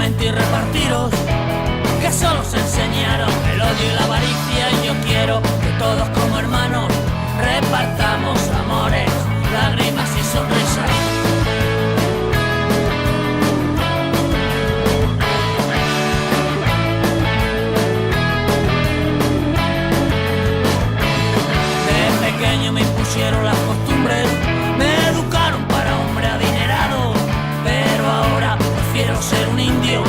mentir, repartiros, que solo se enseñaron el odio y la avaricia. Y yo quiero que todos como hermanos repartamos amores, lágrimas y sonrisas. De pequeño me impusieron las costumbres, me educaron para hombre adinerado, pero ahora prefiero ser un indio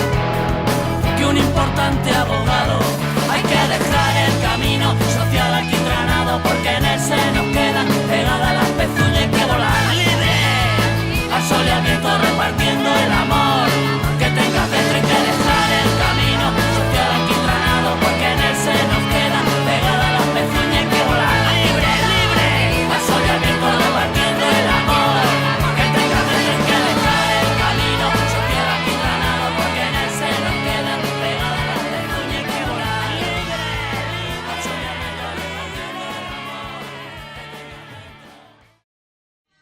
que un importante abogado. Hay que dejar el camino social alquitranado, porque en él se nos quedan pegadas las pezuñas. Y que volar libre al sol y al viento repartiendo el amor que tengas dentro. Hay que dejar el camino social alquitranado, porque en él se nos quedan pegadas las pezuñas. Hay que volar libre, libre al sol y al viento repartiendo el amor que tengas dentro. Hay que dejar el camino social alquitranado, porque en él se nos quedan pegadas las pezuñas. Hay que volar libre al sol y al viento repartiendo el amor.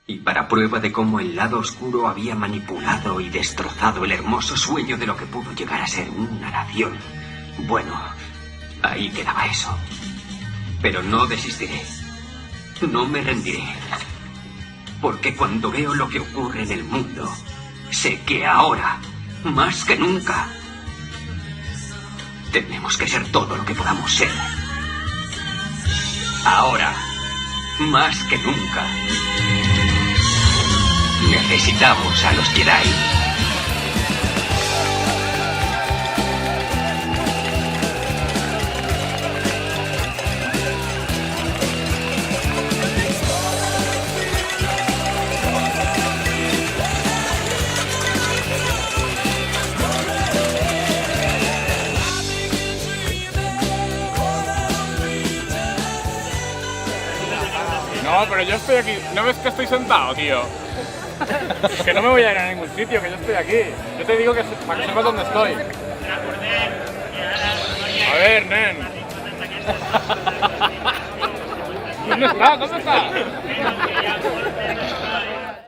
Y para prueba de cómo el lado oscuro había manipulado y destrozado el hermoso sueño de lo que pudo llegar a ser una nación, bueno, ahí quedaba eso. Pero no desistiré. No me rendiré. Porque cuando veo lo que ocurre en el mundo, sé que ahora, más que nunca, tenemos que ser todo lo que podamos ser. Ahora, más que nunca, necesitamos a los Jedi. No, pero yo estoy aquí. ¿No ves que estoy sentado, tío? Que no me voy a ir a ningún sitio, que yo estoy aquí. Yo te digo que para que sepas dónde estoy. A ver, nen. ¿Dónde estás? ¿Dónde estás?